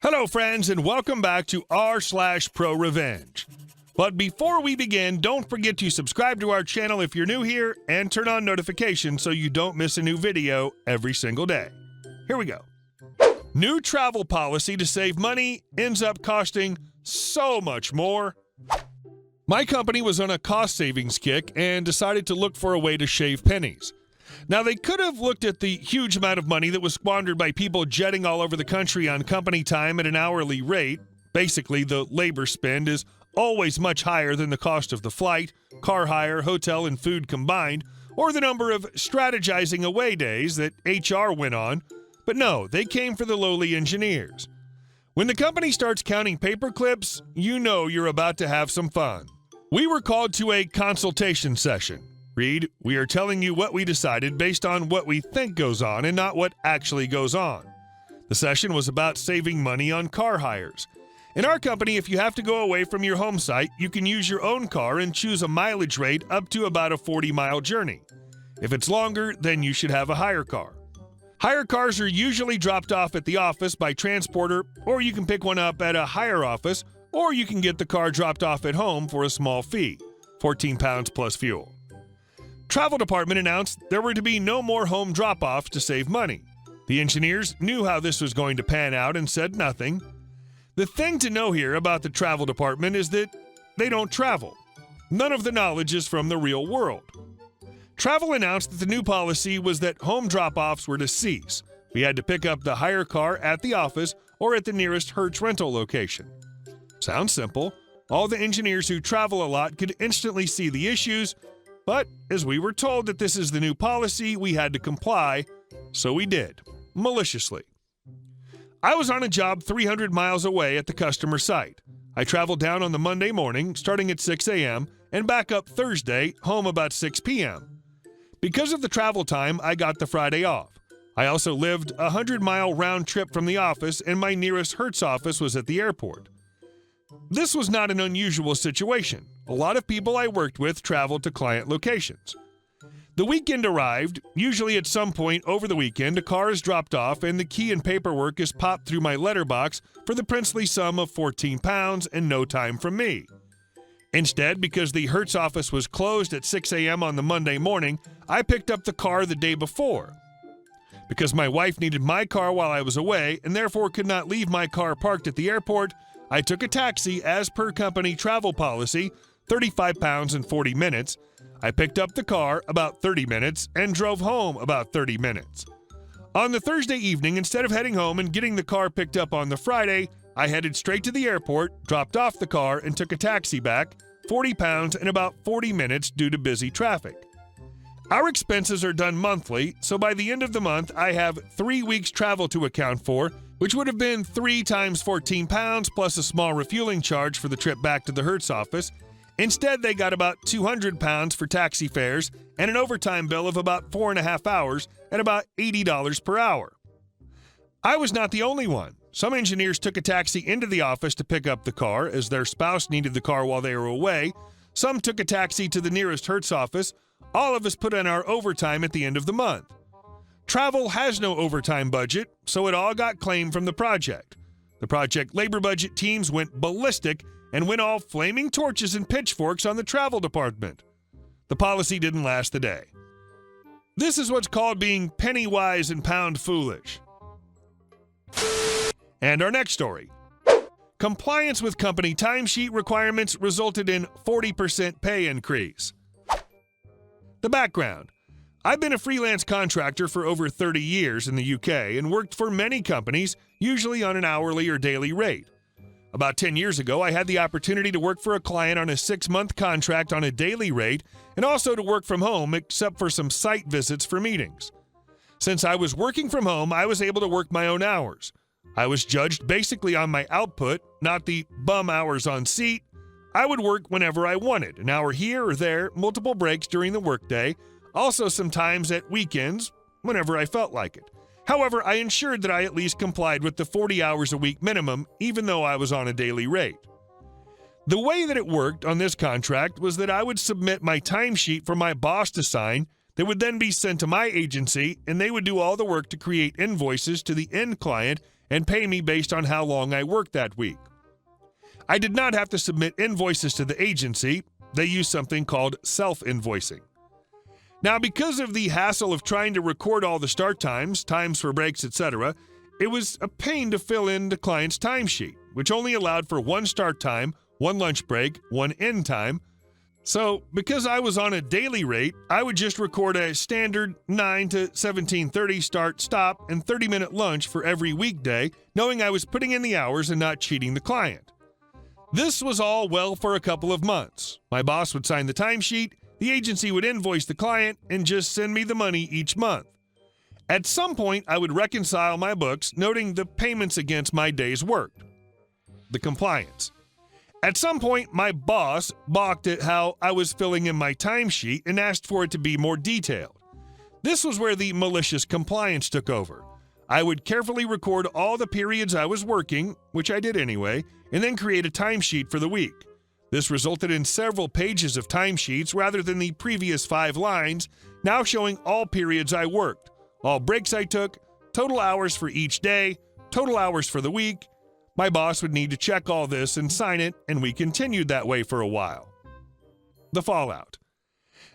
Hello, friends, and welcome back to r/ProRevenge. But before we begin, don't forget to subscribe to our channel if you're new here and turn on notifications so you don't miss a new video every single day. Here we go. New travel policy to save money ends up costing so much more. My company was on a cost savings kick and decided to look for a way to shave pennies. Now, they could have looked at the huge amount of money that was squandered by people jetting all over the country on company time at an hourly rate. Basically, the labor spend is always much higher than the cost of the flight, car hire, hotel, and food combined, or the number of strategizing away days that HR went on. But no, they came for the lowly engineers. When the company starts counting paper clips, you know you're about to have some fun. We were called to a consultation session. Read, we are telling you what we decided based on what we think goes on and not what actually goes on. The session was about saving money on car hires. In our company, if you have to go away from your home site, you can use your own car and choose a mileage rate up to about a 40-mile journey. If it's longer, then you should have a hire car. Hire cars are usually dropped off at the office by transporter, or you can pick one up at a hire office, or you can get the car dropped off at home for a small fee, 14 pounds plus fuel. Travel department announced there were to be no more home drop-offs to save money. The engineers knew how this was going to pan out and said nothing. The thing to know here about the travel department is that they don't travel. None of the knowledge is from the real world. Travel announced that the new policy was that home drop-offs were to cease. We had to pick up the hire car at the office or at the nearest Hertz rental location. Sounds simple. All the engineers who travel a lot could instantly see the issues, but as we were told that this is the new policy, we had to comply, so we did, maliciously. I was on a job 300 miles away at the customer site. I traveled down on the Monday morning, starting at 6 a.m., and back up Thursday, home about 6 p.m. Because of the travel time, I got the Friday off. I also lived a 100-mile round trip from the office, and my nearest Hertz office was at the airport. This was not an unusual situation. A lot of people I worked with traveled to client locations. The weekend arrived. Usually at some point over the weekend, a car is dropped off and the key and paperwork is popped through my letterbox for the princely sum of 14 pounds and no time from me. Instead, because the Hertz office was closed at 6 a.m. on the Monday morning, I picked up the car the day before. Because my wife needed my car while I was away and therefore could not leave my car parked at the airport, I took a taxi as per company travel policy, 35 pounds and 40 minutes. I picked up the car about 30 minutes and drove home about 30 minutes. On the Thursday evening, instead of heading home and getting the car picked up on the Friday, I headed straight to the airport, dropped off the car, and took a taxi back, 40 pounds and about 40 minutes due to busy traffic. Our expenses are done monthly, so by the end of the month, I have 3 weeks travel to account for, which would have been 3 times 14 pounds plus a small refueling charge for the trip back to the Hertz office. Instead, they got about 200 pounds for taxi fares and an overtime bill of about 4.5 hours at about $80 per hour. I was not the only one. Some engineers took a taxi into the office to pick up the car as their spouse needed the car while they were away. Some took a taxi to the nearest Hertz office. All of us put in our overtime at the end of the month. Travel has no overtime budget, so it all got claimed from the project. The project labor budget teams went ballistic and went all flaming torches and pitchforks on the travel department. The policy didn't last the day. This is what's called being penny wise and pound foolish. And our next story. Compliance with company timesheet requirements resulted in 40% pay increase. The background. I've been a freelance contractor for over 30 years in the UK and worked for many companies, usually on an hourly or daily rate. About 10 years ago, I had the opportunity to work for a client on a 6-month contract on a daily rate and also to work from home except for some site visits for meetings. Since I was working from home, I was able to work my own hours. I was judged basically on my output, not the bum hours on seat. I would work whenever I wanted, an hour here or there, multiple breaks during the workday, also sometimes at weekends, whenever I felt like it. However, I ensured that I at least complied with the 40 hours a week minimum, even though I was on a daily rate. The way that it worked on this contract was that I would submit my timesheet for my boss to sign, that would then be sent to my agency, and they would do all the work to create invoices to the end client and pay me based on how long I worked that week. I did not have to submit invoices to the agency. They use something called self-invoicing. Now, because of the hassle of trying to record all the start times, times for breaks, etc., it was a pain to fill in the client's timesheet, which only allowed for one start time, one lunch break, one end time. So, because I was on a daily rate, I would just record a standard 9 to 17:30 start, stop, and 30-minute lunch for every weekday, knowing I was putting in the hours and not cheating the client. This was all well for a couple of months. My boss would sign the timesheet, the agency would invoice the client, and just send me the money each month. At some point, I would reconcile my books, noting the payments against my days worked. The compliance. At some point, my boss balked at how I was filling in my timesheet and asked for it to be more detailed. This was where the malicious compliance took over. I would carefully record all the periods I was working, which I did anyway, and then create a timesheet for the week. This resulted in several pages of timesheets rather than the previous 5 lines, now showing all periods I worked, all breaks I took, total hours for each day, total hours for the week. My boss would need to check all this and sign it, and we continued that way for a while. The fallout.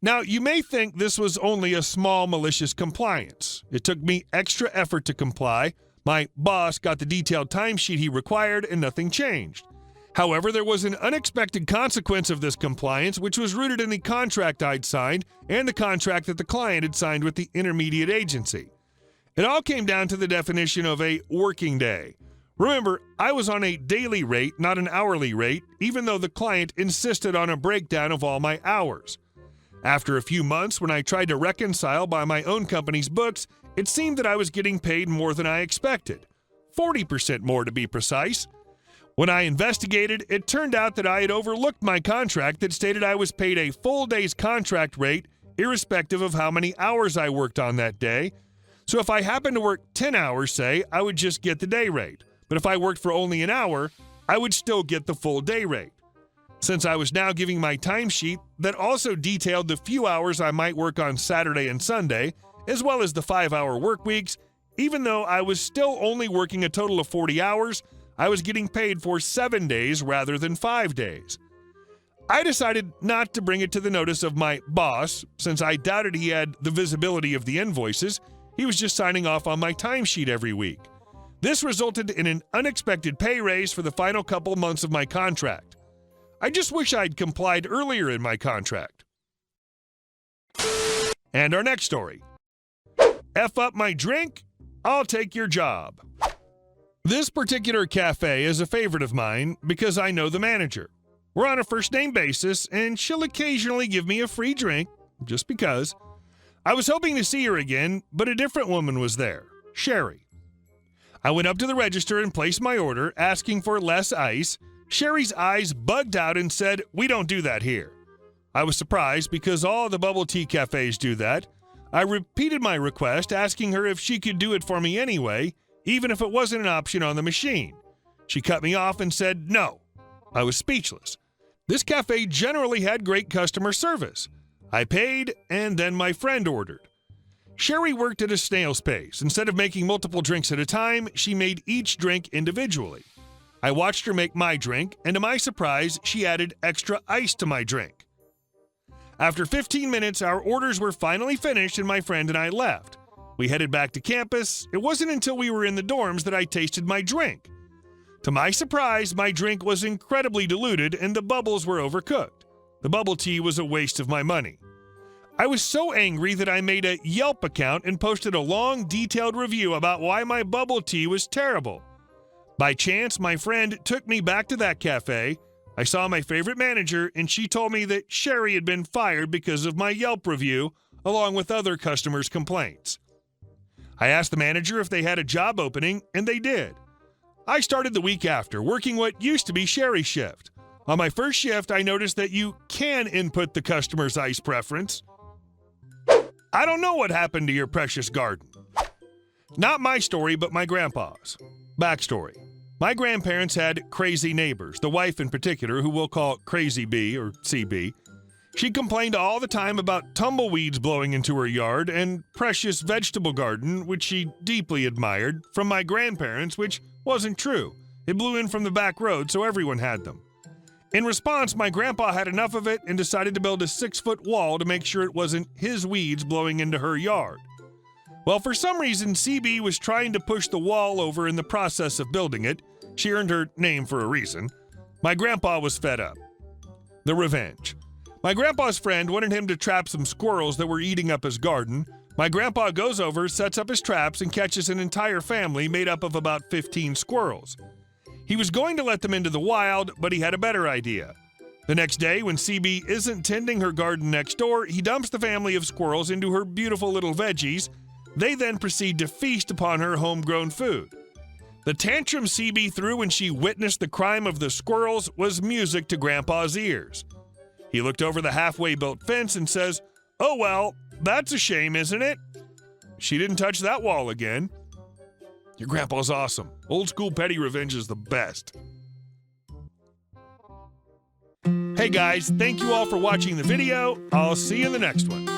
Now, you may think this was only a small malicious compliance. It took me extra effort to comply. My boss got the detailed timesheet he required, and nothing changed. However, there was an unexpected consequence of this compliance, which was rooted in the contract I'd signed and the contract that the client had signed with the intermediate agency. It all came down to the definition of a working day. Remember, I was on a daily rate, not an hourly rate, even though the client insisted on a breakdown of all my hours. After a few months, when I tried to reconcile by my own company's books, it seemed that I was getting paid more than I expected, 40% more to be precise. When I investigated, it turned out that I had overlooked my contract that stated I was paid a full day's contract rate, irrespective of how many hours I worked on that day. So if I happened to work 10 hours, say, I would just get the day rate. But if I worked for only an hour, I would still get the full day rate. Since I was now giving my timesheet that also detailed the few hours I might work on Saturday and Sunday, as well as the 5-hour work weeks, even though I was still only working a total of 40 hours, I was getting paid for 7 days rather than 5 days. I decided not to bring it to the notice of my boss, since I doubted he had the visibility of the invoices. He was just signing off on my timesheet every week. This resulted in an unexpected pay raise for the final couple months of my contract. I just wish I'd complied earlier in my contract. And our next story. F up my drink, I'll take your job. This particular cafe is a favorite of mine because I know the manager. We're on a first-name basis, and she'll occasionally give me a free drink, just because. I was hoping to see her again, but a different woman was there, Sherry. I went up to the register and placed my order, asking for less ice. Sherry's eyes bugged out and said, "We don't do that here." I was surprised because all the bubble tea cafes do that. I repeated my request, asking her if she could do it for me anyway, even if it wasn't an option on the machine. She cut me off and said no. I was speechless. This cafe generally had great customer service. I paid, and then my friend ordered. Sherry worked at a snail's pace. Instead of making multiple drinks at a time, she made each drink individually. I watched her make my drink, and to my surprise, she added extra ice to my drink. After 15 minutes, our orders were finally finished and my friend and I left. We headed back to campus. It wasn't until we were in the dorms that I tasted my drink. To my surprise, my drink was incredibly diluted and the bubbles were overcooked. The bubble tea was a waste of my money. I was so angry that I made a Yelp account and posted a long, detailed review about why my bubble tea was terrible. By chance, my friend took me back to that cafe. I saw my favorite manager, and she told me that Sherry had been fired because of my Yelp review, along with other customers' complaints. I asked the manager if they had a job opening, and they did. I started the week after, working what used to be Sherry's shift. On my first shift, I noticed that you can input the customer's ice preference. I don't know what happened to your precious garden. Not my story, but my grandpa's. Backstory. My grandparents had crazy neighbors, the wife in particular, who we'll call Crazy B or CB. She complained all the time about tumbleweeds blowing into her yard and precious vegetable garden, which she deeply admired, from my grandparents, which wasn't true. It blew in from the back road, so everyone had them. In response, my grandpa had enough of it and decided to build a 6-foot wall to make sure it wasn't his weeds blowing into her yard. Well, for some reason, CB was trying to push the wall over in the process of building it. She earned her name for a reason. My grandpa was fed up. The revenge. My grandpa's friend wanted him to trap some squirrels that were eating up his garden. My grandpa goes over, sets up his traps, and catches an entire family made up of about 15 squirrels. He was going to let them into the wild, but he had a better idea. The next day, when CB isn't tending her garden next door, he dumps the family of squirrels into her beautiful little veggies. They then proceed to feast upon her homegrown food. The tantrum CB threw when she witnessed the crime of the squirrels was music to Grandpa's ears. He looked over the halfway built fence and says, "Oh well, that's a shame, isn't it?" She didn't touch that wall again. Your grandpa's awesome. Old school petty revenge is the best. Hey guys, thank you all for watching the video. I'll see you in the next one.